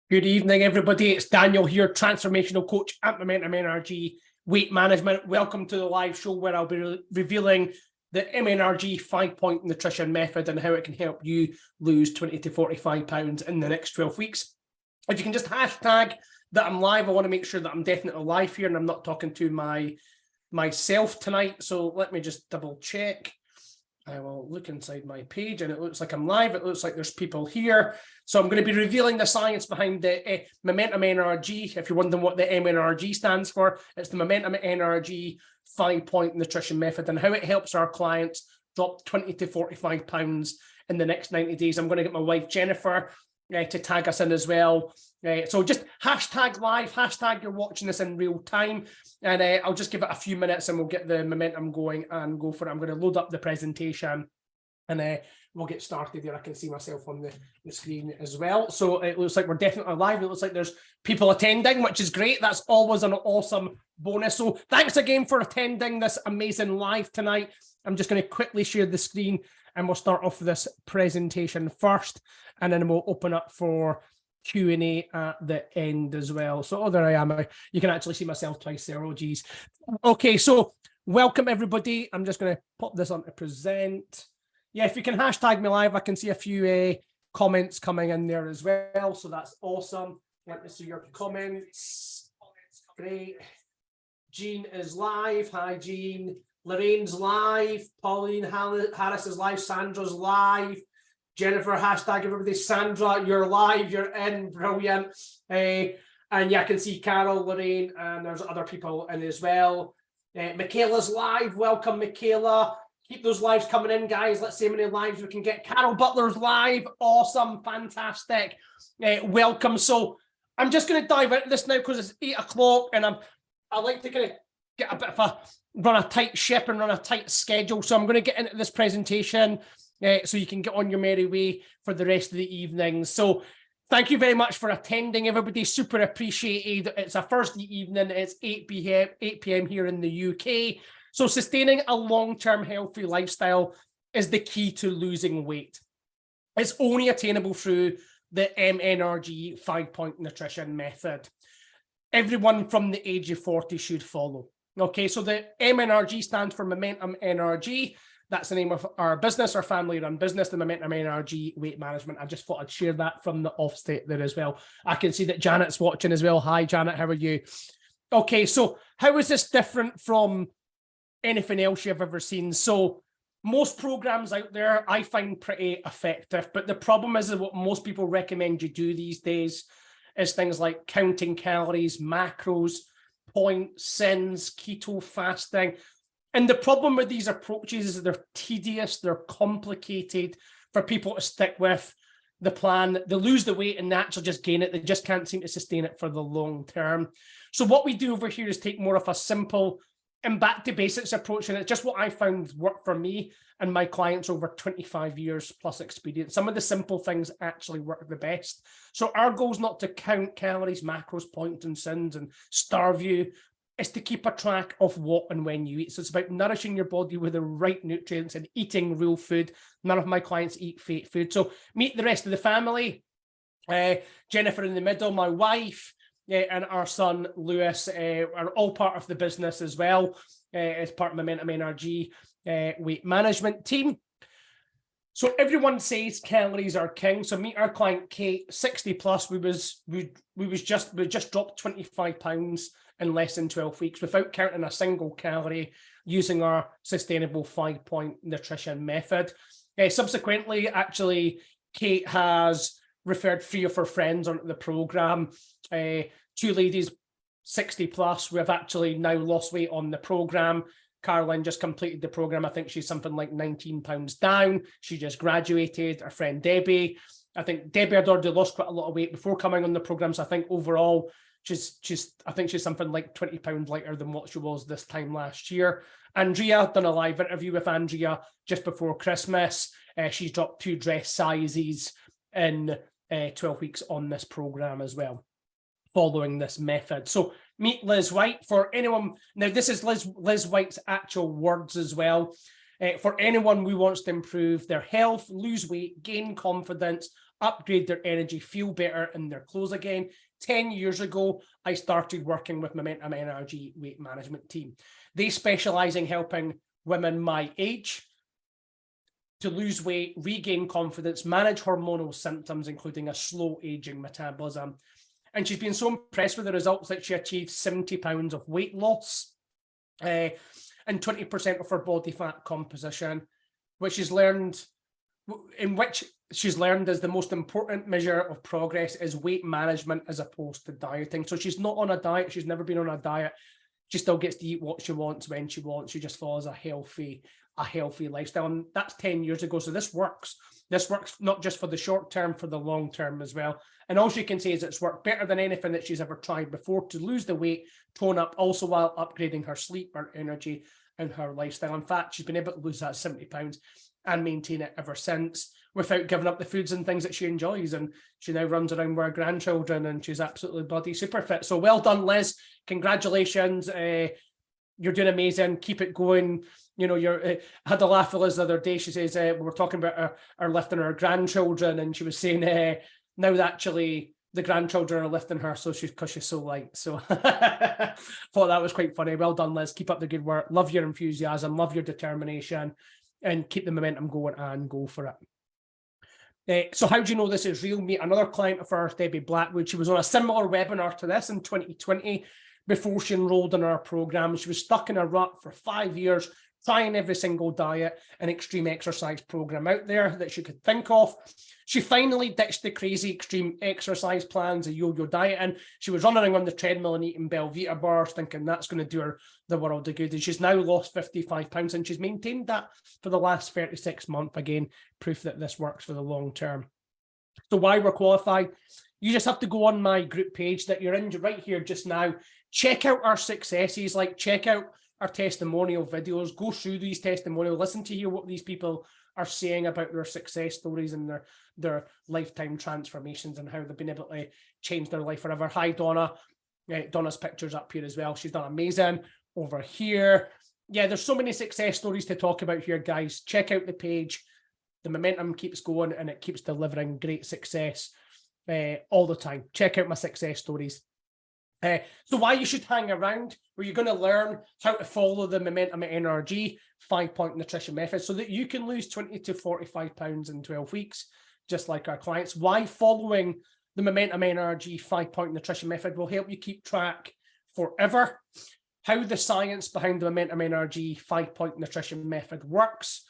Good evening, everybody. It's Daniel here, transformational coach at Momentum NRG Weight Management. Welcome to the live show where I'll be revealing the MNRG 5-point nutrition method and how it can help you lose 20 to 45 pounds in the next 12 weeks. If you can just hashtag that I'm live, I want to make sure that I'm definitely live here and I'm not talking to myself tonight. So let me just double check. I will look inside my page and it looks like I'm live. It looks like there's people here. So I'm going to be revealing the science behind the Momentum NRG. If you're wondering what the MNRG stands for, it's the Momentum NRG 5-point nutrition method and how it helps our clients drop 20 to 45 pounds in the next 90 days. I'm going to get my wife, Jennifer, to tag us in as well. So just hashtag live, hashtag you're watching this in real time. And I'll just give it a few minutes and we'll get the momentum going and go for it. I'm going to load up the presentation and we'll get started here. I can see myself on the screen as well. So it looks like we're definitely live. It looks like there's people attending, which is great. That's always an awesome bonus. So thanks again for attending this amazing live tonight. I'm just going to quickly share the screen and we'll start off with this presentation first, and then we'll open up for Q&A at the end as well. So there I am. You can actually see myself twice there. Oh, geez. Okay, so welcome everybody. I'm just going to pop this on to present. Yeah, if you can hashtag me live, I can see a few comments coming in there as well. So that's awesome. Let me see your comments. Great. Jean is live. Hi, Jean. Lorraine's live. Pauline Harris is live. Sandra's live. Jennifer, hashtag everybody. Sandra, you're live, you're in, brilliant. And yeah, I can see Carol, Lorraine, and there's other people in as well. Michaela's live, welcome Michaela. Keep those lives coming in, guys. Let's see how many lives we can get. Carol Butler's live, awesome, fantastic. Welcome. So I'm just going to dive into this now because it's 8 o'clock and I like to kind of get a bit of run a tight ship and run a tight schedule. So I'm going to get into this presentation so you can get on your merry way for the rest of the evening. So thank you very much for attending, everybody. Super appreciated. It's a Thursday evening. It's 8 p.m. here in the UK. So sustaining a long-term healthy lifestyle is the key to losing weight. It's only attainable through the MNRG 5-point nutrition method. Everyone from the age of 40 should follow. Okay, so the MNRG stands for Momentum NRG. That's the name of our business, our family-run business, the Momentum NRG Weight Management. I just thought I'd share that from the offset there as well. I can see that Janet's watching as well. Hi, Janet, how are you? Okay, so how is this different from anything else you've ever seen? So most programs out there I find pretty effective, but the problem is that what most people recommend you do these days is things like counting calories, macros, points, sins, keto fasting. And the problem with these approaches is they're tedious, they're complicated for people to stick with the plan. They lose the weight and they actually just gain it. They just can't seem to sustain it for the long term. So what we do over here is take more of a simple and back to basics approach. And it's just what I found worked for me and my clients over 25 years plus experience. Some of the simple things actually work the best. So our goal is not to count calories, macros, points and sins and starve you. Is to keep a track of what and when you eat. So it's about nourishing your body with the right nutrients and eating real food. None of my clients eat fake food. So meet the rest of the family. Jennifer in the middle, my wife, and our son, Lewis, are all part of the business as well, as part of the Momentum NRG weight management team. So everyone says calories are king. So meet our client, Kate, 60 plus. We just dropped 25 pounds in less than 12 weeks without counting a single calorie using our sustainable 5-point nutrition method. Subsequently, actually, Kate has referred 3 of her friends onto the program. 2 ladies, 60 plus, who have actually now lost weight on the program. Caroline just completed the program. I think she's something like 19 pounds down. She just graduated. Our friend Debbie. I think Debbie had already lost quite a lot of weight before coming on the program. So I think overall, I think she's something like 20 pounds lighter than what she was this time last year. Andrea, done a live interview with Andrea just before Christmas. She's dropped 2 dress sizes in 12 weeks on this program as well, following this method. So meet Liz White. For anyone, now this is Liz White's actual words as well. For anyone who wants to improve their health, lose weight, gain confidence, upgrade their energy, feel better in their clothes again. 10 years ago, I started working with Momentum MNRG weight management team. They specialize in helping women my age to lose weight, regain confidence, manage hormonal symptoms, including a slow aging metabolism. And she's been so impressed with the results that she achieved 70 pounds of weight loss and 20% of her body fat composition, which she's learned is the most important measure of progress is weight management as opposed to dieting. So she's not on a diet. She's never been on a diet. She still gets to eat what she wants when she wants. She just follows a healthy lifestyle. And that's 10 years ago. So this works. This works not just for the short term, for the long term as well. And all she can say is it's worked better than anything that she's ever tried before to lose the weight, tone up, also while upgrading her sleep, her energy, and her lifestyle. In fact, she's been able to lose that 70 pounds and maintain it ever since without giving up the foods and things that she enjoys. And she now runs around with her grandchildren and she's absolutely bloody super fit. So well done, Liz. Congratulations. You're doing amazing. Keep it going. You know, I had a laugh with Liz the other day. She says, we were talking about her lifting her grandchildren, and she was saying now that actually the grandchildren are lifting her because she's so light. So thought that was quite funny. Well done, Liz. Keep up the good work. Love your enthusiasm. Love your determination. And keep the momentum going and go for it. So how do you know this is real? Meet another client of ours, Debbie Blackwood. She was on a similar webinar to this in 2020 before she enrolled in our program. She was stuck in a rut for 5 years, trying every single diet and extreme exercise program out there that she could think of. She finally ditched the crazy extreme exercise plans, a yo-yo diet, and she was running on the treadmill and eating Belvita bars, thinking that's going to do her the world of good. And she's now lost 55 pounds, and she's maintained that for the last 36 months. Again, proof that this works for the long term. So why we're qualified? You just have to go on my group page that you're in right here just now. Check out our successes, like check out our testimonial videos, go through these testimonials, listen to hear what these people are saying about their success stories and their lifetime transformations and how they've been able to change their life forever. Hi, Donna. Donna's picture's up here as well. She's done amazing. Over here. Yeah, there's so many success stories to talk about here, guys. Check out the page. The momentum keeps going and it keeps delivering great success all the time. Check out my success stories. So why you should hang around, where you're going to learn how to follow the Momentum MNRG 5-point nutrition method so that you can lose 20 to 45 pounds in 12 weeks, just like our clients. Why following the Momentum MNRG 5-point nutrition method will help you keep track forever. How the science behind the Momentum MNRG 5-point nutrition method works.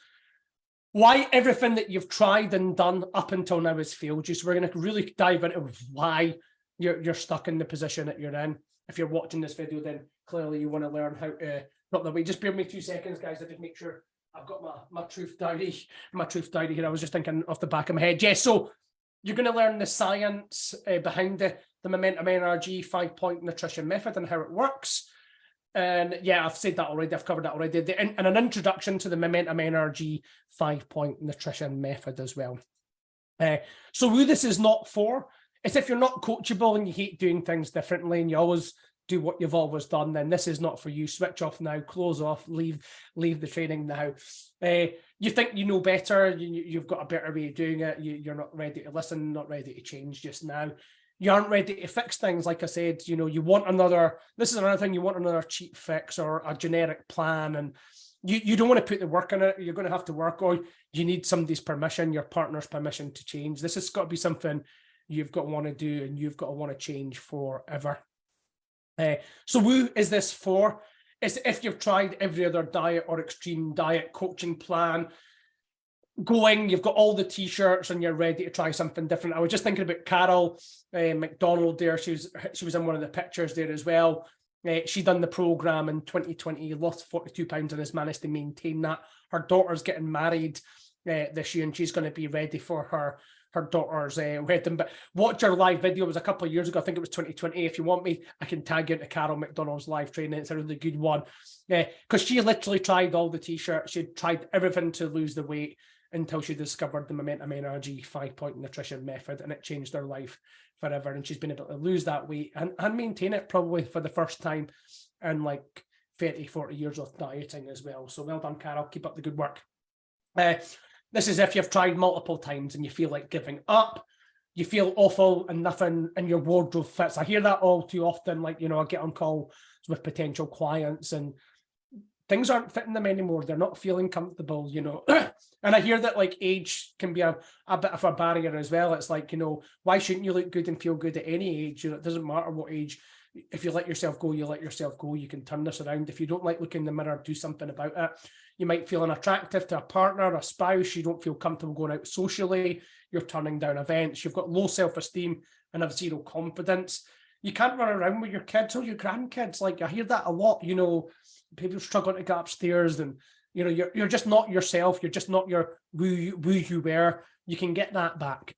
Why everything that you've tried and done up until now has failed you. So we're going to really dive into why you're stuck in the position that you're in. If you're watching this video, then clearly you want to learn how to drop the weight. Just bear with me 2 seconds, guys. I just make sure I've got my truth diary here. I was just thinking off the back of my head. Yes, so you're going to learn the science behind the Momentum MNRG 5-point nutrition method and how it works. And yeah, I've said that already. I've covered that already. And an introduction to the Momentum MNRG 5-point nutrition method as well. So who this is not for, it's if you're not coachable and you hate doing things differently and you always do what you've always done, then this is not for you. Switch off now, close off, leave the training now. You think you know better, you've got a better way of doing it, you're not ready to listen, not ready to change just now. You aren't ready to fix things. Like I said, you want this is another thing, you want another cheap fix or a generic plan, and you don't want to put the work in it. You're going to have to work, or you need somebody's permission, your partner's permission to change. This has got to be something you've got to want to do and you've got to want to change forever. So who is this for? It's if you've tried every other diet or extreme diet coaching plan going, you've got all the t-shirts and you're ready to try something different. I was just thinking about Carol McDonald there. She was in one of the pictures there as well. She done the program in 2020, lost 42 pounds and has managed to maintain that. Her daughter's getting married this year and she's going to be ready for her daughter's wedding. But watch her live video. It was a couple of years ago. I think it was 2020. If you want me, I can tag you into Carol McDonald's live training. It's a really good one. Because she literally tried all the t-shirts. She tried everything to lose the weight until she discovered the Momentum MNRG 5-point nutrition method, and it changed her life forever. And she's been able to lose that weight and maintain it probably for the first time in like 30, 40 years of dieting as well. So well done, Carol. Keep up the good work. This is if you've tried multiple times and you feel like giving up. you feel awful and nothing in your wardrobe fits. I hear that all too often. Like, I get on call with potential clients and things aren't fitting them anymore. They're not feeling comfortable, And I hear that like age can be a bit of a barrier as well. It's like, why shouldn't you look good and feel good at any age? It doesn't matter what age. If you let yourself go, you let yourself go. You can turn this around. If you don't like looking in the mirror, do something about it. You might feel unattractive to a partner, a spouse. You don't feel comfortable going out socially. You're turning down events. You've got low self-esteem and have zero confidence. You can't run around with your kids or your grandkids. Like, I hear that a lot, people struggling to get upstairs and, you're just not yourself. You're just not who you were. You can get that back.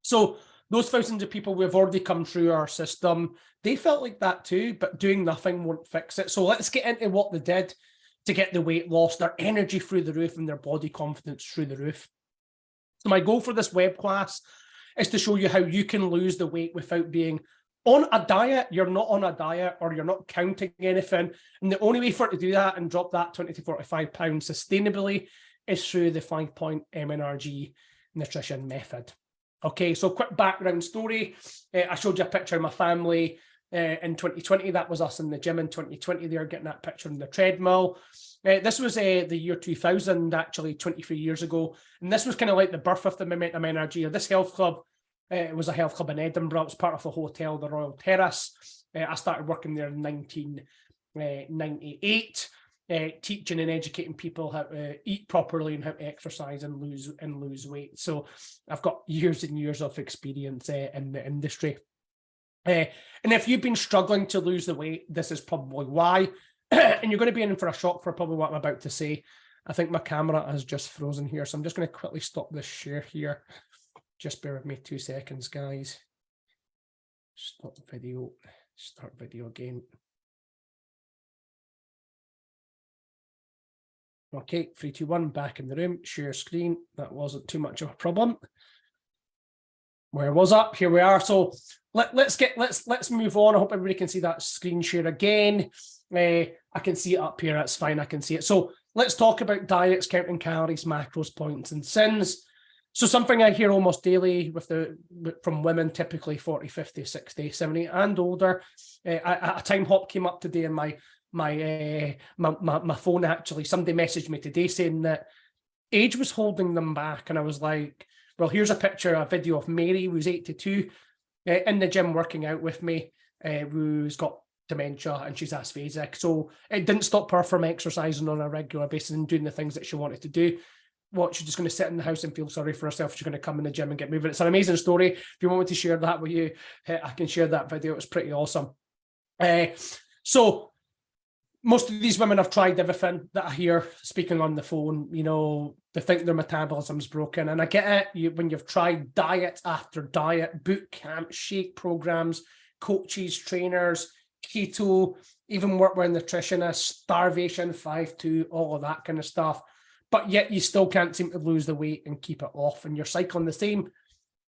So those thousands of people we've already come through our system, they felt like that too, but doing nothing won't fix it. So let's get into what they did to get the weight loss, their energy through the roof and their body confidence through the roof. So my goal for this web class is to show you how you can lose the weight without being on a diet. You're not on a diet or you're not counting anything. And the only way for it to do that and drop that 20 to 45 pounds sustainably is through the 5-point MNRG nutrition method. Okay, so quick background story. I showed you a picture of my family in 2020. That was us in the gym in 2020. They were getting that picture on the treadmill. This was the year 2000, actually 23 years ago. And this was kind of like the birth of the Momentum Energy. This health club, it was a health club in Edinburgh. It was part of the hotel, the Royal Terrace. I started working there in 1998, teaching and educating people how to eat properly and how to exercise and lose weight. So I've got years and years of experience in the industry. And if you've been struggling to lose the weight, this is probably why. And you're going to be in for a shock for probably what I'm about to say. I think my camera has just frozen here, so I'm just going to quickly stop this share here. Just bear with me 2 seconds, guys. Stop video, start video again. Okay, 3, 2, 1, back in the room, share screen. That wasn't too much of a problem. Where was up? Here we are. So let's move on. I hope everybody can see that screen share again. I can see it up here. That's fine. I can see it. So let's talk about diets, counting calories, macros, points, and sins. So something I hear almost daily from women, typically 40, 50, 60, 70 and older. A time hop came up today in my phone. Actually, somebody messaged me today saying that age was holding them back, and I was like, well, here's a video of Mary, who's 82, in the gym working out with me, who's got dementia and she's aphasic. So it didn't stop her from exercising on a regular basis and doing the things that she wanted to do. What, she's just going to sit in the house and feel sorry for herself? She's going to come in the gym and get moving. It's an amazing story. If you want me to share that with you, I can share that video. It's pretty awesome. So most of these women have tried everything that I hear speaking on the phone. They think their metabolism's broken. And I get it. When you've tried diet after diet, boot camp, shake programs, coaches, trainers, keto, even work with nutritionists, starvation, 5-2, all of that kind of stuff. But yet you still can't seem to lose the weight and keep it off. And you're cycling the same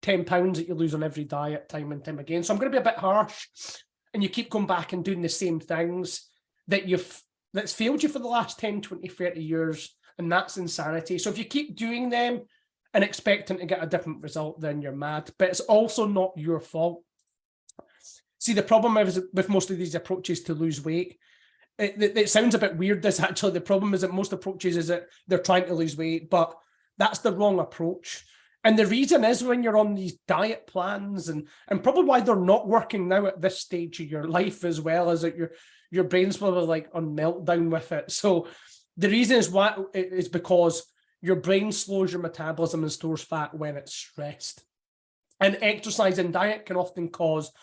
10 pounds that you lose on every diet time and time again. So I'm going to be a bit harsh. And you keep going back and doing the same things that's failed you for the last 10, 20, 30 years. And that's insanity. So if you keep doing them and expecting to get a different result, then you're mad. But it's also not your fault. See, the problem is with most of these approaches to lose weight, it sounds a bit weird, this actually. The problem is that most approaches is that they're trying to lose weight, but that's the wrong approach. And the reason is when you're on these diet plans and probably why they're not working now at this stage of your life as well, is that your brain's probably like on meltdown with it. So the reason is because your brain slows your metabolism and stores fat when it's stressed. And exercise and diet can often cause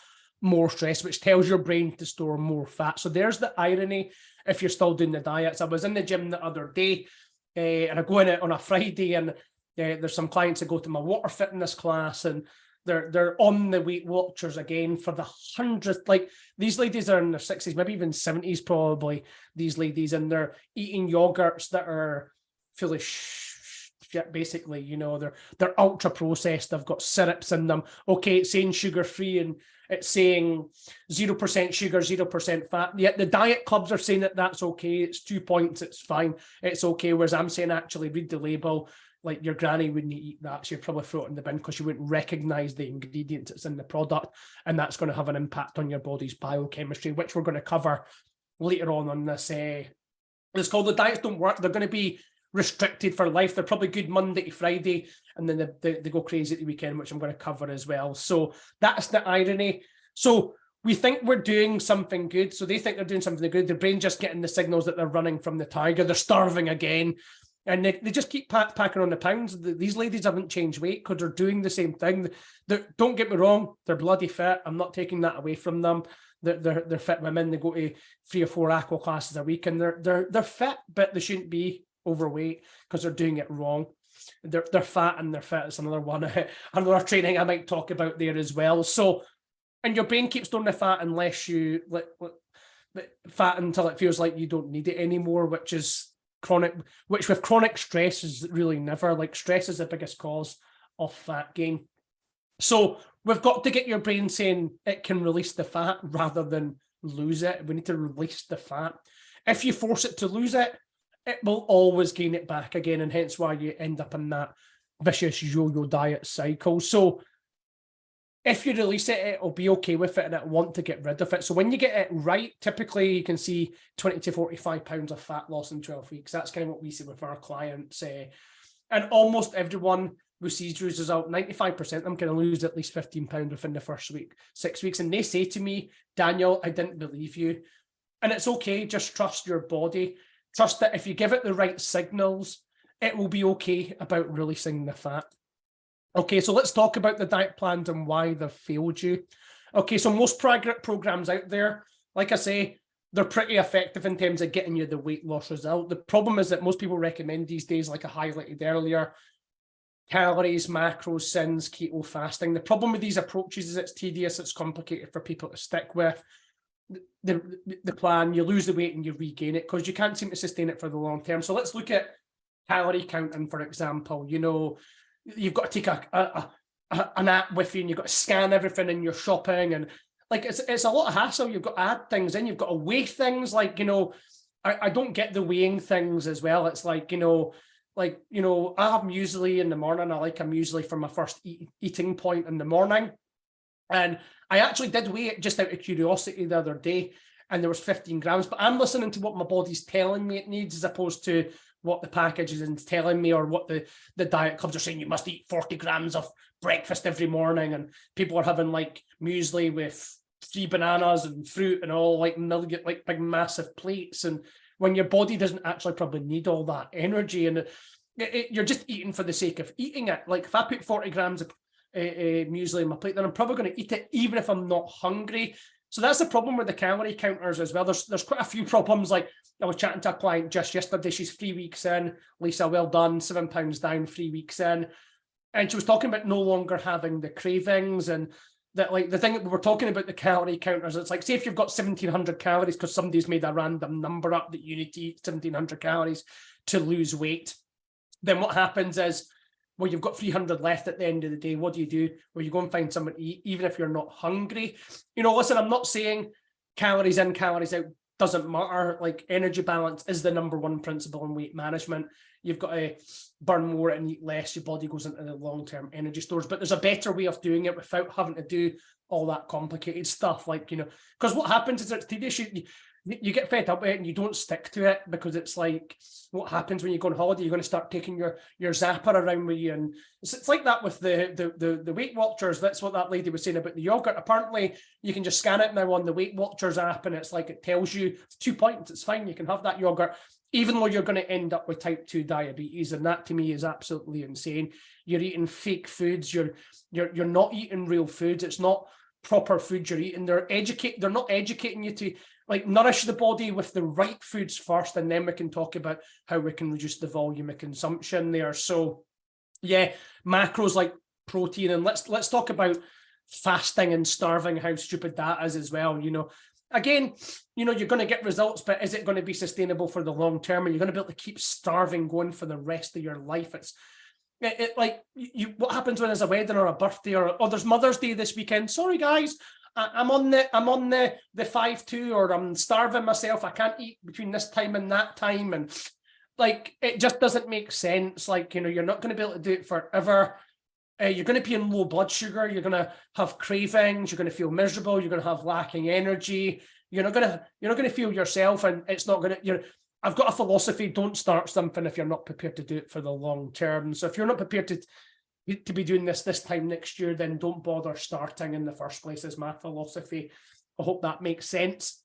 more stress, which tells your brain to store more fat. So there's the irony if you're still doing the diets. I was in the gym the other day and I go in it on a Friday, and there's some clients that go to my water fitness class and they're on the Weight Watchers again for the 100th. Like, these ladies are in their 60s, maybe even 70s probably, these ladies, and they're eating yogurts that are fully shit, basically. They're ultra processed. They've got syrups in them. Okay, it's saying sugar free and it's saying 0% sugar, 0% fat. Yet the diet clubs are saying that that's okay. It's 2 points. It's fine. It's okay. Whereas I'm saying, actually read the label. like your granny wouldn't eat that, so you'd probably throw it in the bin because you wouldn't recognize the ingredient that's in the product, and that's going to have an impact on your body's biochemistry, which we're going to cover later on this. It's called The Diets Don't Work. They're going to be restricted for life. They're probably good Monday to Friday, and then they go crazy at the weekend, which I'm going to cover as well. So that's the irony. So we think we're doing something good. So they think they're doing something good. Their brain just getting the signals that they're running from the tiger. They're starving again. And they just keep packing on the pounds. These ladies haven't changed weight because they're doing the same thing. Don't get me wrong, they're bloody fit. I'm not taking that away from them. They're fit women. They go to 3 or 4 aqua classes a week, and they're fit, but they shouldn't be overweight because they're doing it wrong. They're fat and they're fit. It's another one, another training I might talk about there as well. So, and your brain keeps storing the fat unless you fat until it feels like you don't need it anymore, which is chronic. Which with chronic stress is really never. Like, stress is the biggest cause of fat gain. So we've got to get your brain saying it can release the fat rather than lose it. We need to release the fat. If you force it to lose it, it will always gain it back again, and hence why you end up in that vicious yo-yo diet cycle. So if you release it, it'll be okay with it and it'll want to get rid of it. So when you get it right, typically you can see 20 to 45 pounds of fat loss in 12 weeks. That's kind of what we see with our clients. And almost everyone who sees the result, 95% of them can lose at least 15 pounds within the first week, 6 weeks. And they say to me, Daniel, I didn't believe you. And it's okay, just trust your body. Trust that if you give it the right signals, it will be okay about releasing the fat. Okay, so let's talk about the diet plans and why they've failed you. Okay, so most programs out there, like I say, they're pretty effective in terms of getting you the weight loss result. The problem is that most people recommend these days, like I highlighted earlier, calories, macros, sins, keto, fasting. The problem with these approaches is it's tedious, it's complicated for people to stick with. The plan, you lose the weight and you regain it because you can't seem to sustain it for the long term. So let's look at calorie counting, for example. You know, you've got to take an app with you and you've got to scan everything in your shopping, and like it's a lot of hassle. You've got to add things in, you've got to weigh things. Like, you know, I don't get the weighing things as well. It's like, I have muesli in the morning. I like a muesli for my first eating point in the morning. And I actually did weigh it just out of curiosity the other day, and there was 15 grams, but I'm listening to what my body's telling me it needs as opposed to what the package is telling me, or what the diet clubs are saying. You must eat 40 grams of breakfast every morning, and people are having like muesli with 3 bananas and fruit and all like like big massive plates. And when your body doesn't actually probably need all that energy, and you're just eating for the sake of eating it. Like, if I put 40 grams of muesli in my plate, then I'm probably going to eat it even if I'm not hungry. So that's the problem with the calorie counters as well. There's quite a few problems. Like, I was chatting to a client just yesterday. She's 3 weeks in. Lisa, well done. 7 pounds down, 3 weeks in. And she was talking about no longer having the cravings, and that, like, the thing that we were talking about the calorie counters, it's like, say if you've got 1,700 calories because somebody's made a random number up that you need to eat 1,700 calories to lose weight, then what happens is, well, you've got 300 left at the end of the day. What do? Well, you go and find something to eat, even if you're not hungry. You know, listen, I'm not saying calories in, calories out doesn't matter. Like, energy balance is the number one principle in weight management. You've got to burn more and eat less. Your body goes into the long-term energy stores. But there's a better way of doing it without having to do all that complicated stuff. Like, you know, because what happens is it's tedious. You get fed up with it and you don't stick to it, because it's like, what happens when you go on holiday? You're going to start taking your zapper around with you, and it's like that with the Weight Watchers. That's what that lady was saying about the yogurt. Apparently, you can just scan it now on the Weight Watchers app, and it's like, it tells you 2 points. It's fine. You can have that yogurt, even though you're going to end up with type 2 diabetes, and that to me is absolutely insane. You're eating fake foods. You're not eating real foods. It's not proper food you're eating. They're not educating you to, like, nourish the body with the right foods first, and then we can talk about how we can reduce the volume of consumption there. So yeah, macros like protein, and let's talk about fasting and starving, how stupid that is as well. You know, again, you know, you're going to get results, but is it going to be sustainable for the long term? And you're going to be able to keep starving going for the rest of your life. It's like, what happens when there's a wedding or a birthday, or there's Mother's Day this weekend? Sorry guys, I'm on the 5-2, or I'm starving myself. I can't eat between this time and that time. And like, it just doesn't make sense. Like, you know, you're not going to be able to do it forever. You're going to be in low blood sugar. You're going to have cravings. You're going to feel miserable. You're going to have lacking energy. You're not going to feel yourself, and it's not going to. I've got a philosophy: don't start something if you're not prepared to do it for the long term. So if you're not prepared to be doing this time next year, then don't bother starting in the first place. Is my philosophy. I hope that makes sense.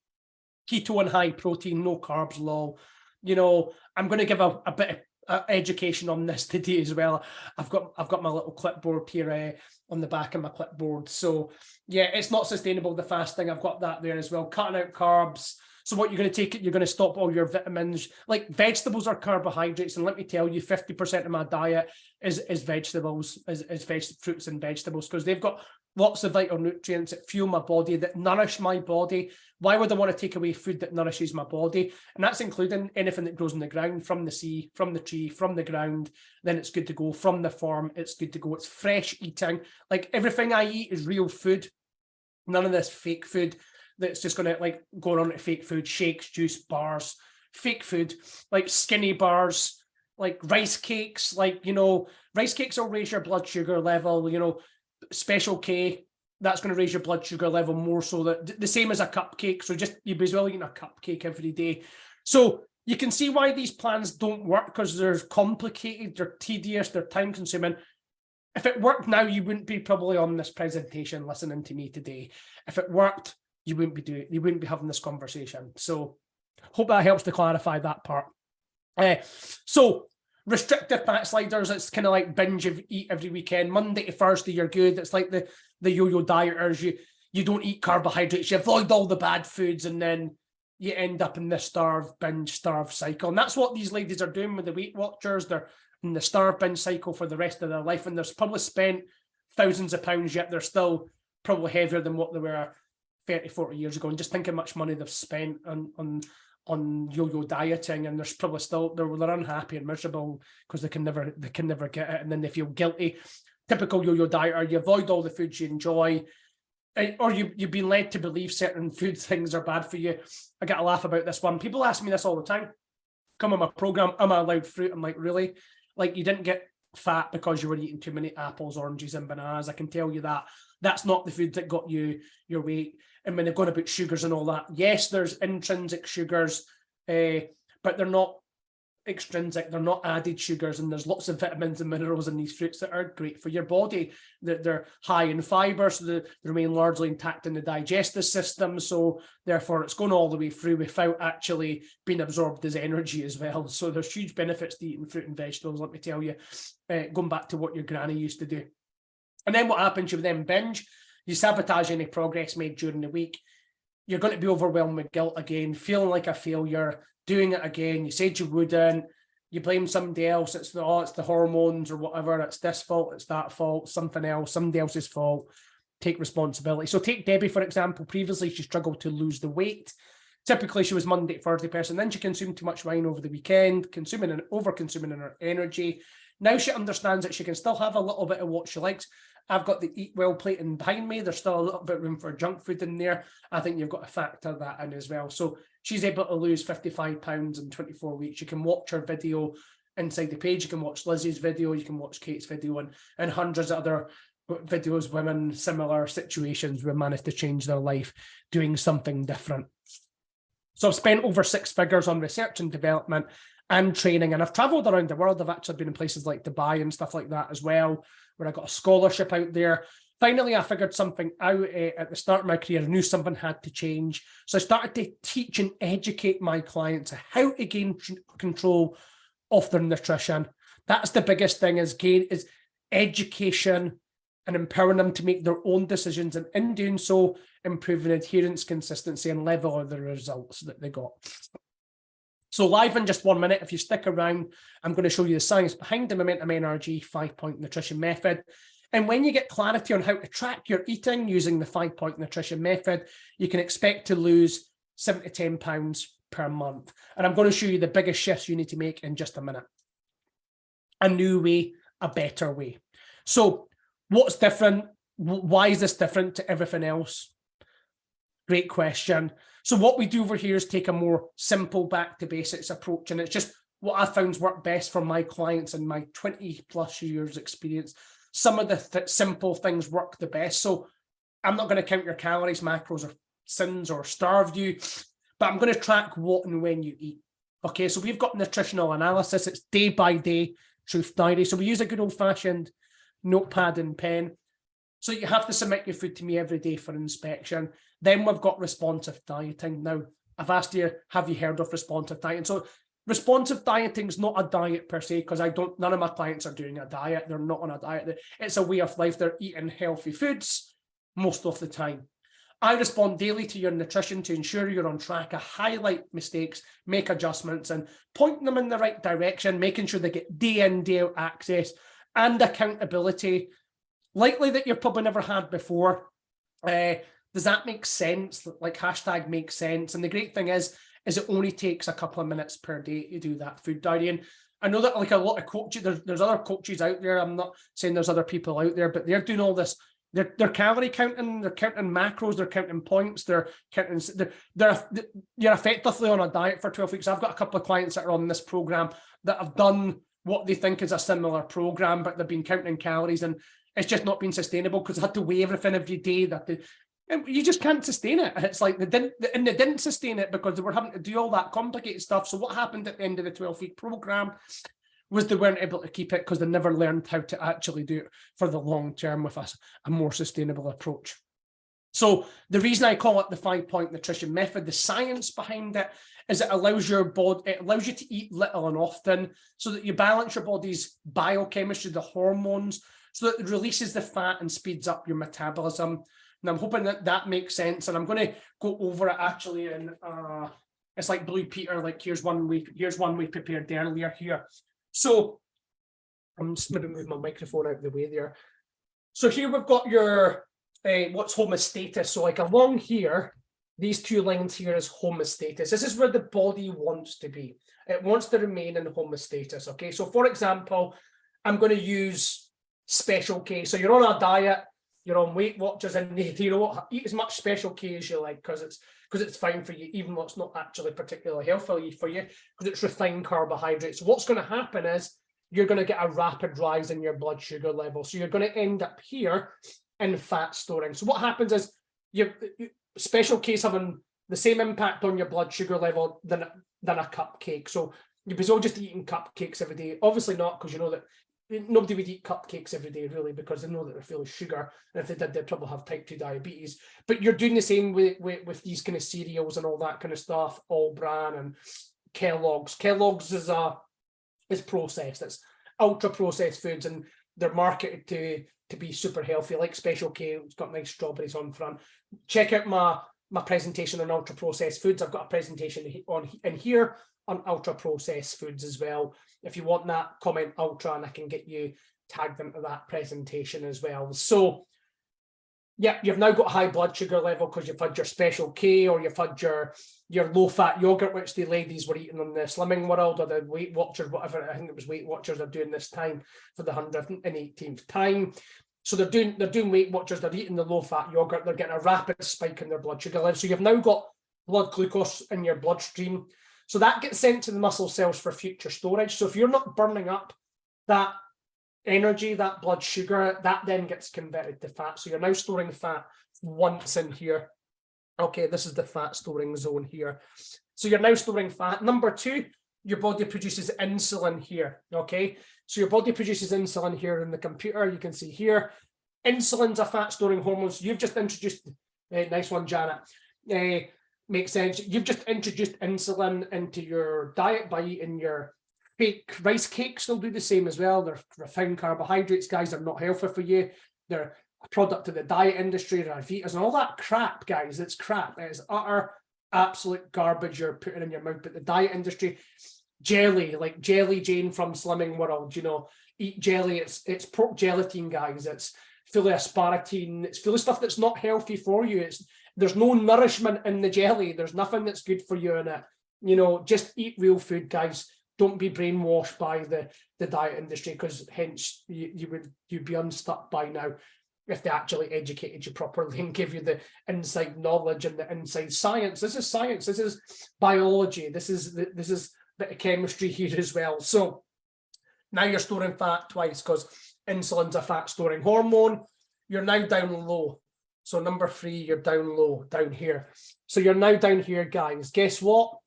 Keto and high protein, no carbs law. You know, I'm going to give a bit of education on this today as well. I've got my little clipboard here on the back of my clipboard. So yeah, it's not sustainable, the fasting. I've got that there as well. Cutting out carbs. So what you're going to take, you're going to stop all your vitamins. Like, vegetables are carbohydrates, and let me tell you, 50% of my diet is vegetables, is fruits and vegetables, because they've got lots of vital nutrients that fuel my body, that nourish my body. Why would I want to take away food that nourishes my body? And that's including anything that grows in the ground, from the sea, from the tree, from the ground. Then it's good to go. From the farm, it's good to go. It's fresh eating. Like, everything I eat is real food. None of this fake food that's just going to, like, go on to fake food, shakes, juice, bars, fake food, like skinny bars, like rice cakes. Like, you know, rice cakes will raise your blood sugar level. You know, Special K, that's going to raise your blood sugar level more, so that the same as a cupcake. So just, you'd be as well eating a cupcake every day. So you can see why these plans don't work, because they're complicated, they're tedious, they're time consuming. If it worked now, you wouldn't be probably on this presentation listening to me today. If it worked, you wouldn't be having this conversation. So hope that helps to clarify that part. So restrictive backsliders, it's kind of like binge eat every weekend. Monday to Thursday, you're good. It's like the yo-yo dieters. You don't eat carbohydrates, you avoid all the bad foods, and then you end up in the binge starve cycle. And that's what these ladies are doing with the Weight Watchers. They're in the starve binge cycle for the rest of their life, and they're probably spent thousands of pounds, yet they're still probably heavier than what they were 30, 40 years ago. And just think how much money they've spent on yo-yo dieting, and there's probably still they're unhappy and miserable because they can never get it, and then they feel guilty. Typical yo-yo dieter, you avoid all the foods you enjoy, or you've been led to believe certain food things are bad for you. I get a laugh about this one. People ask me this all the time. Come on my program, am I allowed fruit? I'm like, really? Like, you didn't get fat because you were eating too many apples, oranges, and bananas. I can tell you that. That's not the food that got you your weight. And when they're going about sugars and all that, yes, there's intrinsic sugars, but they're not extrinsic, they're not added sugars, and there's lots of vitamins and minerals in these fruits that are great for your body. They're high in fiber, so they remain largely intact in the digestive system, so therefore it's going all the way through without actually being absorbed as energy as well. So there's huge benefits to eating fruit and vegetables, let me tell you, going back to what your granny used to do. And then what happens, you then binge, you sabotage any progress made during the week. You're going to be overwhelmed with guilt again, feeling like a failure, doing it again. You said you wouldn't. You blame somebody else. It's the hormones or whatever. It's this fault. It's that fault. Something else. Somebody else's fault. Take responsibility. So take Debbie, for example. Previously, she struggled to lose the weight. Typically, she was Monday to Thursday person. Then she consumed too much wine over the weekend, over-consuming her energy. Now she understands that she can still have a little bit of what she likes. I've got the Eat Well plating behind me. There's still a little bit of room for junk food in there. I think you've got to factor that in as well. So she's able to lose 55 pounds in 24 weeks. You can watch her video inside the page. You can watch Lizzie's video. You can watch Kate's video, and hundreds of other videos, women, similar situations who managed to change their life doing something different. So I've spent over 6 figures on research and development and training, and I've traveled around the world. I've actually been in places like Dubai and stuff like that as well, where I got a scholarship out there. Finally, I figured something out at the start of my career. I knew something had to change. So I started to teach and educate my clients how to gain control of their nutrition. That's the biggest thing, is education and empowering them to make their own decisions, and in doing so, improving adherence, consistency, and level of the results that they got. So live in just 1 minute, if you stick around, I'm going to show you the science behind the Momentum NRG 5-point nutrition method. And when you get clarity on how to track your eating using the 5-point nutrition method, you can expect to lose 7 to 10 pounds per month. And I'm going to show you the biggest shifts you need to make in just a minute. A new way, a better way. So what's different? Why is this different to everything else? Great question. So what we do over here is take a more simple back to basics approach, and it's just what I found's worked best for my clients in my 20 plus years experience. Some of the simple things work the best. So I'm not going to count your calories, macros, or sins, or starve you, but I'm going to track what and when you eat. Okay, so we've got nutritional analysis. It's day by day truth diary. So we use a good old fashioned notepad and pen. So you have to submit your food to me every day for inspection. Then we've got responsive dieting. Now, I've asked you, have you heard of responsive dieting? So responsive dieting is not a diet per se, because none of my clients are doing a diet. They're not on a diet. It's a way of life. They're eating healthy foods most of the time. I respond daily to your nutrition to ensure you're on track. I highlight mistakes, make adjustments, and point them in the right direction, making sure they get day in, day out access and accountability, likely that you've probably never had before. Does that make sense? Like hashtag makes sense. And the great thing is it only takes a couple of minutes per day to do that food diary. And I know that like a lot of coaches, there's other coaches out there. I'm not saying there's other people out there, but they're doing all this. They're calorie counting, they're counting macros, they're counting points, you're effectively on a diet for 12 weeks. I've got a couple of clients that are on this program that have done what they think is a similar program, but they've been counting calories and it's just not been sustainable because they had to weigh everything every day. And you just can't sustain it. It's like they didn't sustain it because they were having to do all that complicated stuff. So what happened at the end of the 12-week program was they weren't able to keep it because they never learned how to actually do it for the long term with a more sustainable approach. So the reason I call it the 5-point nutrition method, the science behind it, is it allows you to eat little and often so that you balance your body's biochemistry, the hormones, so that it releases the fat and speeds up your metabolism. And I'm hoping that makes sense. And I'm going to go over it actually in it's like Blue Peter, like here's one we prepared earlier here. So I'm just going to move my microphone out of the way there. So here we've got your what's homeostasis. So like along here, these two lines here is homeostasis. This is where the body wants to be. It wants to remain in homeostasis. Okay, so for example, I'm going to use Special K. So you're on a diet, you're on Weight Watchers, and you know what, eat as much Special K as you like because it's fine for you, even though it's not actually particularly healthy for you because it's refined carbohydrates. What's going to happen is you're going to get a rapid rise in your blood sugar level. So you're going to end up here in fat storing. So what happens is Special K is having the same impact on your blood sugar level than a cupcake. So you'd be all just eating cupcakes every day. Obviously not, because you know that nobody would eat cupcakes every day, really, because they know that they're full of sugar. And if they did, they'd probably have type 2 diabetes. But you're doing the same with these kind of cereals and all that kind of stuff, All Bran and Kellogg's. Kellogg's is processed. It's ultra processed foods, and they're marketed to be super healthy, like Special K. It's got nice strawberries on front. Check out my presentation on ultra processed foods. I've got a presentation in here on ultra processed foods as well. If you want that, comment ultra and I can get you tagged into that presentation as well. So yeah, you've now got high blood sugar level because you've had your Special K, or you've had your low-fat yogurt, which the ladies were eating on the Slimming World, or the Weight Watchers, whatever. I think it was Weight Watchers are doing this time for the 118th time. So they're doing Weight Watchers, they're eating the low-fat yogurt, they're getting a rapid spike in their blood sugar level. So you've now got blood glucose in your bloodstream. So that gets sent to the muscle cells for future storage. So if you're not burning up that energy, that blood sugar, that then gets converted to fat. So you're now storing fat once in here. Okay, this is the fat storing zone here. So you're now storing fat. Number two, your body produces insulin here. Okay, so your body produces insulin here in the computer. You can see here, insulin's a fat storing hormone. So you've just introduced, nice one, Janet. Makes sense. You've just introduced insulin into your diet by eating your fake rice cakes. They'll do the same as well. They're refined carbohydrates, guys. They're not healthy for you. They're a product of the diet industry, Ravitas, and all that crap, guys. It's crap. It's utter, absolute garbage you're putting in your mouth. But the diet industry, jelly, like Jelly Jane from Slimming World, you know, eat jelly. It's pork gelatin, guys. It's full of aspartame. It's full of stuff that's not healthy for you. There's no nourishment in the jelly. There's nothing that's good for you in it. You know, just eat real food, guys. Don't be brainwashed by the diet industry, because hence you'd be unstuck by now if they actually educated you properly and give you the inside knowledge and the inside science. This is science. This is biology. This is the bit of chemistry here as well. So now you're storing fat twice because insulin's a fat storing hormone. You're now down low. So number 3, you're down low, down here. So you're now down here, guys. Guess what?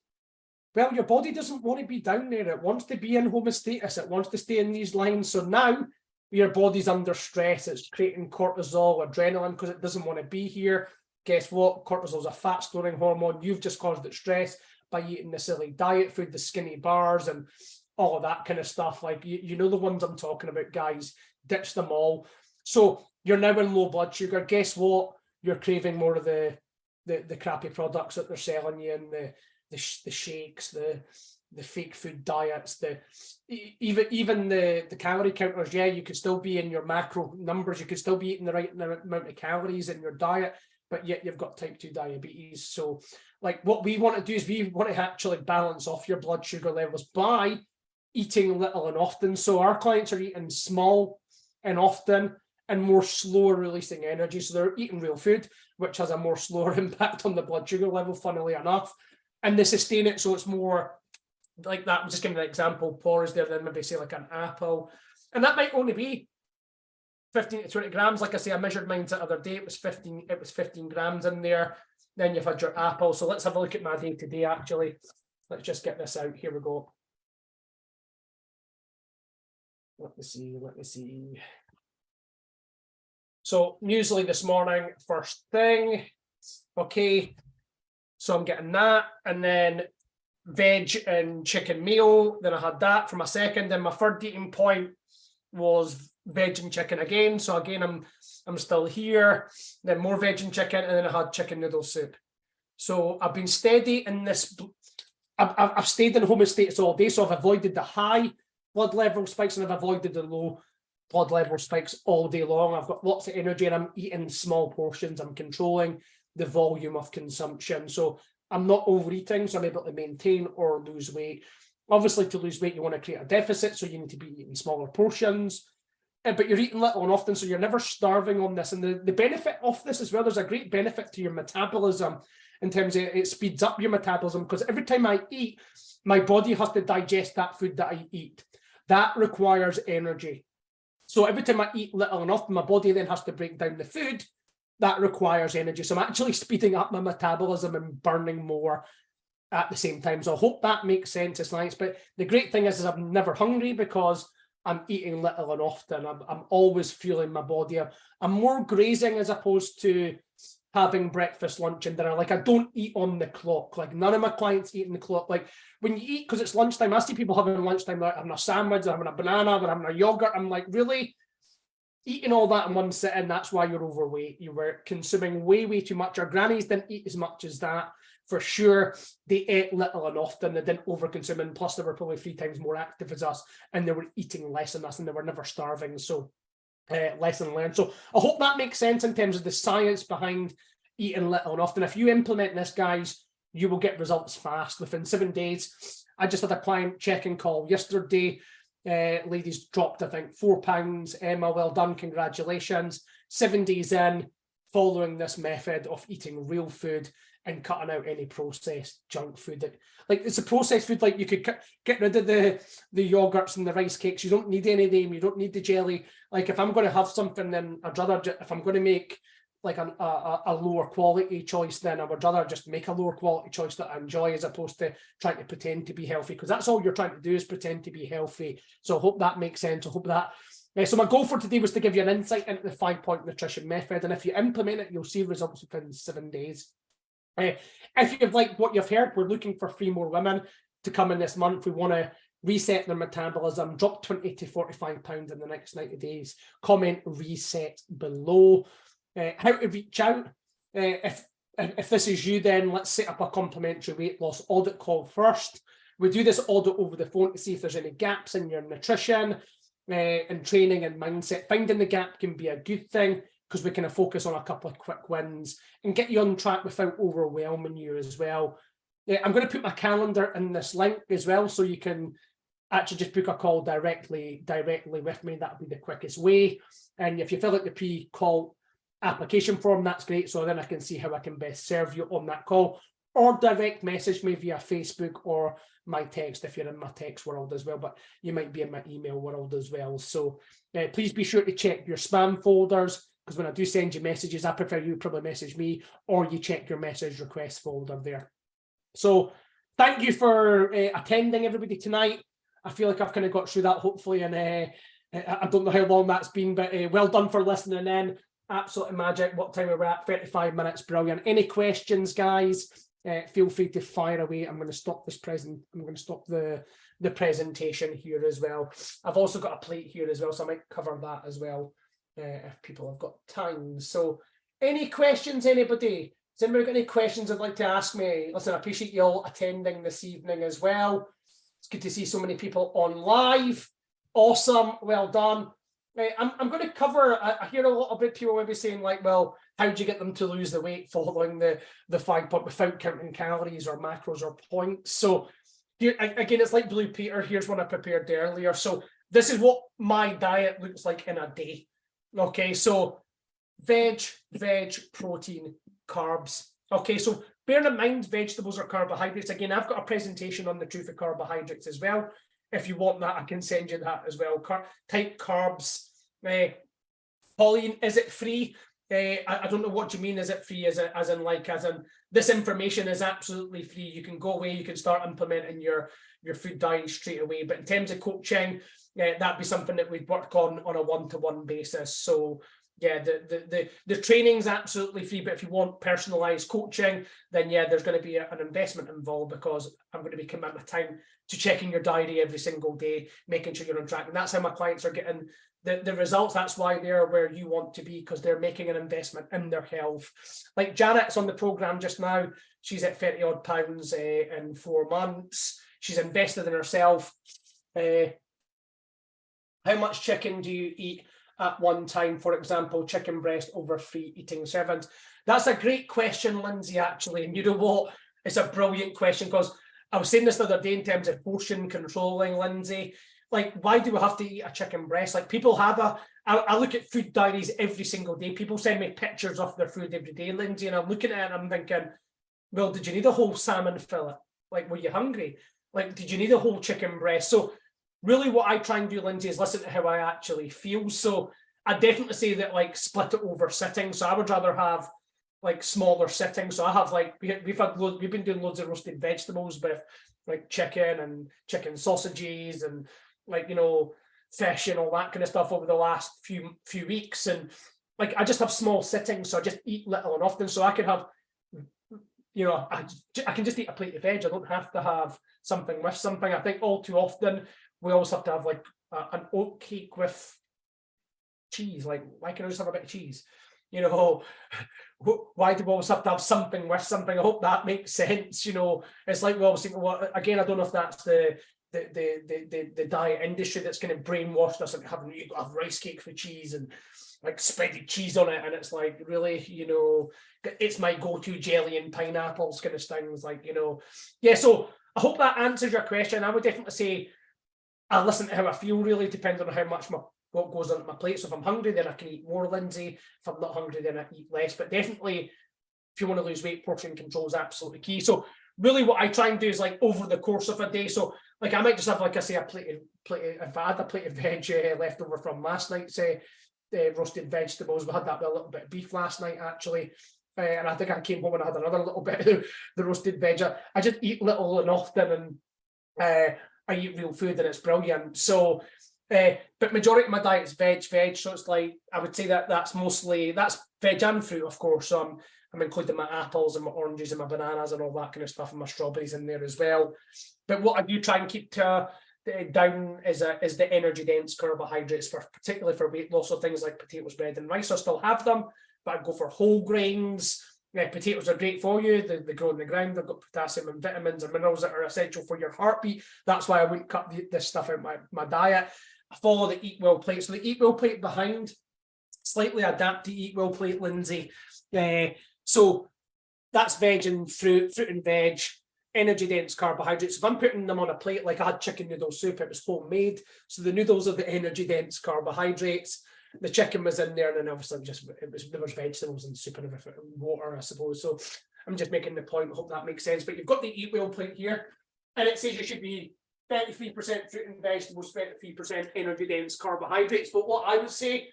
Well, your body doesn't want to be down there. It wants to be in homeostasis. It wants to stay in these lines. So now your body's under stress. It's creating cortisol, adrenaline, because it doesn't want to be here. Guess what? Cortisol's a fat storing hormone. You've just caused it stress by eating the silly diet food, the skinny bars and all of that kind of stuff. Like, you know the ones I'm talking about, guys. Ditch them all. So you're now in low blood sugar. Guess what? You're craving more of the crappy products that they're selling you, and the shakes, the fake food diets, even the calorie counters. Yeah, you could still be in your macro numbers. You could still be eating the right amount of calories in your diet, but yet you've got type 2 diabetes. So like, what we want to do is we want to actually balance off your blood sugar levels by eating little and often. So our clients are eating small and often and more slower releasing energy. So they're eating real food, which has a more slower impact on the blood sugar level, funnily enough. And they sustain it, so it's more like that. I'm just giving an example. Porridge there, then maybe say like an apple. And that might only be 15 to 20 grams. Like I say, I measured mine the other day. It was 15 grams in there. Then you've had your apple. So let's have a look at my day today, actually. Let's just get this out. Here we go. Let me see. So muesli this morning, first thing. Okay. So I'm getting that, and then veg and chicken meal. Then I had that for my second. Then my third eating point was veg and chicken again. So again, I'm still here. Then more veg and chicken, and then I had chicken noodle soup. So I've been steady in this. I've stayed in homeostasis all day. So I've avoided the high blood level spikes and I've avoided the low blood level spikes all day long. I've got lots of energy and I'm eating small portions. I'm controlling the volume of consumption. So I'm not overeating, so I'm able to maintain or lose weight. Obviously, to lose weight, you want to create a deficit, so you need to be eating smaller portions. But you're eating little and often, so you're never starving on this. And the benefit of this as well, there's a great benefit to your metabolism in terms of it speeds up your metabolism, because every time I eat, my body has to digest that food that I eat. That requires energy. So every time I eat little and often, my body then has to break down the food. That requires energy. So I'm actually speeding up my metabolism and burning more at the same time. So I hope that makes sense. It's nice. But the great thing is I'm never hungry because I'm eating little and often. I'm always fueling my body. I'm more grazing as opposed to having breakfast, lunch, and dinner. Like, I don't eat on the clock. Like, none of my clients eat on the clock. Like, when you eat, because it's lunchtime, I see people having lunchtime, they're having a sandwich, they're having a banana, they're having a yogurt. I'm like, really? Eating all that in one sitting, that's why you're overweight. You were consuming way, way too much. Our grannies didn't eat as much as that, for sure. They ate little and often. They didn't overconsume, and plus they were probably 3 times more active as us, and they were eating less than us, and they were never starving. So lesson learned. So I hope that makes sense in terms of the science behind eating little and often. If you implement this, guys, you will get results fast. Within 7 days, I just had a client check-in call yesterday. Ladies dropped, I think, 4 pounds. Emma, well done, congratulations. 7 days in, following this method of eating real food and cutting out any processed junk food. Like, it's a processed food. Like, you could get rid of the yogurts and the rice cakes. You don't need any of them. You don't need the jelly. Like, if I'm going to have something, then I'd rather, if I'm going to make like a lower quality choice, then I would rather just make a lower quality choice that I enjoy, as opposed to trying to pretend to be healthy, because that's all you're trying to do, is pretend to be healthy. So I hope that makes sense. I hope that. So my goal for today was to give you an insight into the 5-point nutrition method. And if you implement it, you'll see results within 7 days. If you've liked what you've heard, we're looking for 3 more women to come in this month. We want to reset their metabolism, drop 20 to 45 pounds in the next 90 days. Comment reset below. How to reach out. If this is you, then let's set up a complimentary weight loss audit call first. We do this audit over the phone to see if there's any gaps in your nutrition and training and mindset. Finding the gap can be a good thing, because we can focus on a couple of quick wins and get you on track without overwhelming you as well. I'm going to put my calendar in this link as well, so you can actually just book a call directly with me. That would be the quickest way. And if you fill out the pre-call application form, that's great. So then I can see how I can best serve you on that call. or direct message me via Facebook or my text if you're in my text world as well, but you might be in my email world as well. So please be sure to check your spam folders, because when I do send you messages, I prefer you probably message me or you check your message request folder there. So thank you for attending, everybody, tonight. I feel like I've kind of got through that, hopefully, and I don't know how long that's been, but well done for listening in. Absolutely magic. What time are we at? 35 minutes. Brilliant. Any questions, guys? Feel free to fire away. I'm going to stop this I'm going to stop the presentation here as well. I've also got a plate here as well, so I might cover that as well if people have got time. So any questions, anybody? Has anybody got any questions I'd like to ask me? Listen, I appreciate you all attending this evening as well. It's good to see so many people on live. Awesome. Well done. I'm going to cover, I hear a little bit people maybe saying like, well, how do you get them to lose the weight following the 5 point without counting calories or macros or points? So here, again, it's like Blue Peter. Here's one I prepared earlier. So this is what my diet looks like in a day. Okay, so veg, protein, carbs. Okay, so bear in mind, vegetables are carbohydrates. Again, I've got a presentation on the truth of carbohydrates as well. If you want that, I can send you that as well. Type carbs. Pauline, is it free? I don't know what you mean. Is it free? As in this information is absolutely free. You can go away. You can start implementing your food diet straight away. But in terms of coaching, that'd be something that we'd work on a one-to-one basis. So yeah, the training's absolutely free, but if you want personalized coaching, then yeah, there's going to be an investment involved, because I'm going to be committing my time to checking your diary every single day, making sure you're on track. And that's how my clients are getting the results. That's why they're where you want to be, because they're making an investment in their health. Like Janet's on the program just now. She's at 30 odd pounds in 4 months. She's invested in herself. How much chicken do you eat at one time? For example, chicken breast over 3 eating servings. That's a great question, Lindsay, actually. And you know what? It's a brilliant question, because I was saying this the other day in terms of portion controlling, Lindsay. Like, why do we have to eat a chicken breast? Like, people have I look at food diaries every single day. People send me pictures of their food every day, Lindsay, and I'm looking at it and I'm thinking, well, did you need a whole salmon fillet? Like, were you hungry? Like, did you need a whole chicken breast? So really what I try and do, Lindsay, is listen to how I actually feel. So I definitely say that, like, split it over sittings. So I would rather have like smaller sittings. So I have like, we've been doing loads of roasted vegetables with like chicken and chicken sausages and like, you know, fish and all that kind of stuff over the last few weeks. And like, I just have small sittings. So I just eat little and often. So I can have, you know, I can just eat a plate of veg. I don't have to have something with something. I think all too often we always have to have like an oat cake with cheese. Like, why can I just have a bit of cheese? You know, why do we always have to have something with something? I hope that makes sense. You know, it's like we always think, well, again, I don't know if that's the diet industry that's kind of brainwashed us into having, you've got to have rice cakes with cheese and like spreaded cheese on it, and it's like, really, you know, it's my go-to jelly and pineapples kind of things, like, you know. Yeah, so I hope that answers your question. I would definitely say I listen to how I feel, really depends on how much what goes on my plate. So if I'm hungry, then I can eat more, Lindsay. If I'm not hungry, then I eat less. But definitely, if you want to lose weight, portion control is absolutely key. So really what I try and do is like over the course of a day. So like I might just have, like I say, a plate of, if I had a plate of veg left over from last night's roasted vegetables. We had that with a little bit of beef last night, actually. And I think I came home and I had another little bit of the roasted veg. I just eat little and often, and I eat real food, and it's brilliant. So, but majority of my diet is veg. So it's like, I would say that's veg and fruit, of course. So I'm including my apples and my oranges and my bananas and all that kind of stuff, and my strawberries in there as well. But what I do try and keep down is the energy dense carbohydrates, particularly for weight loss. So things like potatoes, bread, and rice. I still have them, but I go for whole grains. Potatoes are great for you. They grow in the ground. They've got potassium and vitamins and minerals that are essential for your heartbeat. That's why I wouldn't cut this stuff out my diet. I follow the Eat Well plate. So the Eat Well plate behind, slightly adapt to Eat Well plate, Lindsay. So that's veg and fruit and veg, energy dense carbohydrates. If I'm putting them on a plate, like I had chicken noodle soup, it was homemade. So the noodles are the energy dense carbohydrates. The chicken was in there, and then obviously there was vegetables and soup and everything, water, I suppose. So I'm just making the point. I hope that makes sense. But you've got the eat well plate here, and it says you should be 33% fruit and vegetables, 33% energy dense carbohydrates. But what I would say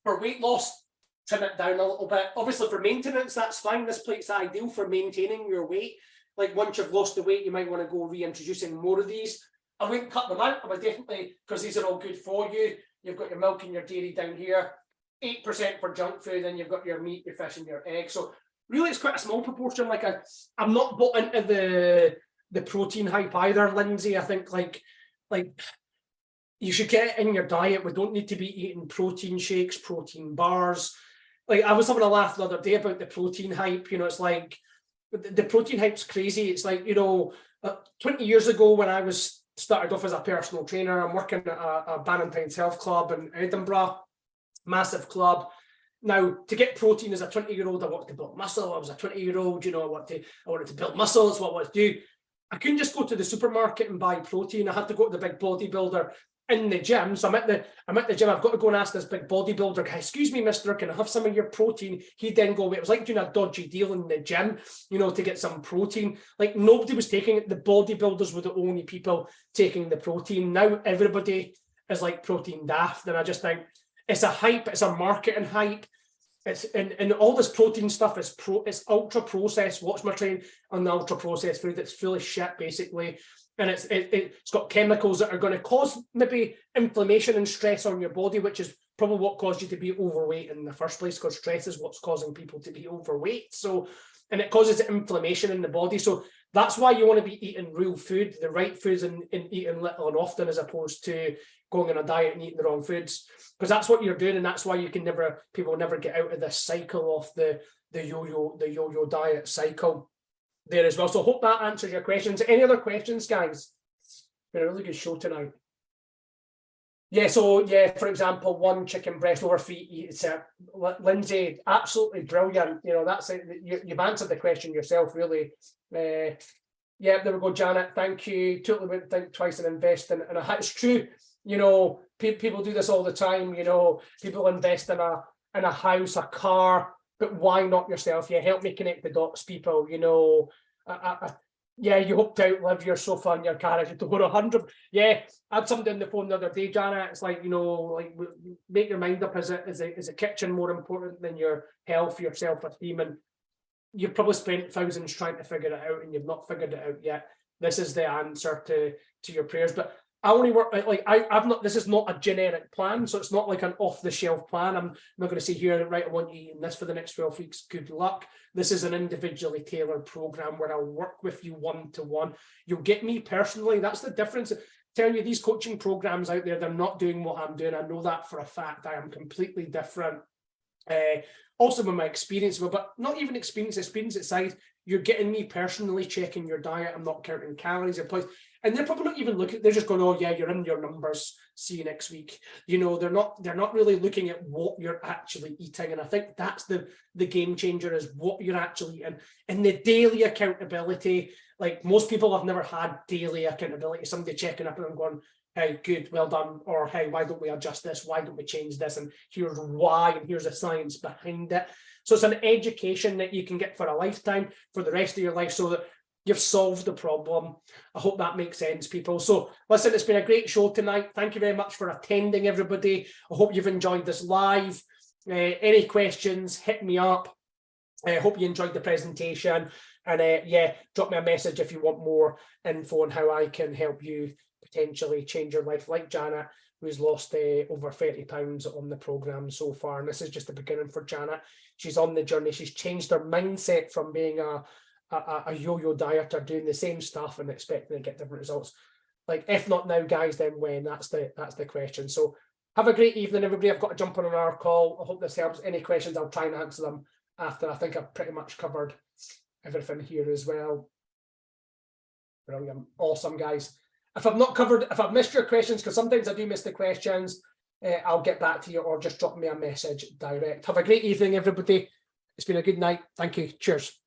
for weight loss, trim it down a little bit. Obviously, for maintenance, that's fine. This plate's ideal for maintaining your weight. Like once you've lost the weight, you might want to go reintroducing more of these. I wouldn't cut them out. I would definitely, because these are all good for you. You've got your milk and your dairy down here, 8% for junk food, and you've got your meat, your fish, and your eggs. So really, it's quite a small proportion. Like I'm not bought into the protein hype either, Lindsay. I think like you should get it in your diet. We don't need to be eating protein shakes, protein bars. Like I was having a laugh the other day about the protein hype. You know, it's like the protein hype's crazy. It's like, you know, 20 years ago when I started off as a personal trainer, I'm working at a Ballantyne's Health Club in Edinburgh, massive club. Now, to get protein as a 20-year-old, I wanted to build muscle. I was a 20-year-old, you know, I wanted to build muscle. That's what I wanted to do. I couldn't just go to the supermarket and buy protein. I had to go to the big bodybuilder in the gym. So I'm at the gym. I've got to go and ask this big bodybuilder guy, excuse me, mister, can I have some of your protein? He'd then go away. It was like doing a dodgy deal in the gym, you know, to get some protein. Like nobody was taking it. The bodybuilders were the only people taking the protein. Now everybody is like protein daft. And I just think it's a hype. It's a marketing hype. It's and all this protein stuff is it's ultra processed. Watch my train on the ultra processed food. It's full of shit basically. And it's got chemicals that are going to cause maybe inflammation and stress on your body, which is probably what caused you to be overweight in the first place, because stress is what's causing people to be overweight. So, and it causes inflammation in the body. So that's why you want to be eating real food, the right foods, and eating little and often, as opposed to going on a diet and eating the wrong foods, because that's what you're doing. And that's why people never get out of this cycle of the yo-yo diet cycle there as well. So I hope that answers your questions. Any other questions, guys? It's been a really good show tonight. Yeah, so yeah, for example, one chicken breast over 3 eats. Lindsay, absolutely brilliant. You know, that's it. You've answered the question yourself, really. Yeah, there we go, Janet. Thank you. Totally wouldn't think twice and invest in a house. It's true. You know, people do this all the time. You know, people invest in a house, a car. But why not yourself? Yeah, help me connect the dots, people. You know, yeah, you hope to outlive your sofa and your car as you go 100. Yeah, I had somebody on the phone the other day, Janet. It's like, you know, like make your mind up. Is a kitchen more important than your health, your self-esteem? And you've probably spent thousands trying to figure it out, and you've not figured it out yet. This is the answer to your prayers. But I only work like I've not. This is not a generic plan, so it's not like an off-the-shelf plan. I'm not going to say here, right, I want you eating this for the next 12 weeks. Good luck. This is an individually tailored program where I'll work with you one-to-one. You'll get me personally. That's the difference. Telling you, these coaching programs out there, they're not doing what I'm doing. I know that for a fact. I am completely different. Also with my experience, but not even experience aside, you're getting me personally checking your diet. I'm not counting calories or points. And they're probably not even looking, they're just going, oh yeah, you're in your numbers, see you next week. You know, they're not really looking at what you're actually eating. And I think that's the game changer, is what you're actually eating. And the daily accountability, like most people have never had daily accountability, somebody checking up and I'm going, hey, good, well done. Or hey, why don't we adjust this? Why don't we change this? And here's why, and here's the science behind it. So it's an education that you can get for a lifetime, for the rest of your life, so that you've solved the problem. I hope that makes sense, people. So listen, it's been a great show tonight. Thank you very much for attending, everybody. I hope you've enjoyed this live. Any questions, hit me up. I hope you enjoyed the presentation. And yeah, drop me a message if you want more info on how I can help you potentially change your life, like Janet, who's lost over 30 pounds on the program so far. And this is just the beginning for Janet. She's on the journey. She's changed her mindset from being a yo-yo dieter, doing the same stuff and expecting to get different results. Like, if not now, guys, then when? That's the question. So have a great evening, everybody. I've got to jump on our call. I hope this helps. Any questions, I'll try and answer them after. I think I've pretty much covered everything here as well. Brilliant. Awesome, guys. If I've missed your questions, because sometimes I do miss the questions, I'll get back to you, or just drop me a message direct. Have a great evening, everybody. It's been a good night. Thank you. Cheers.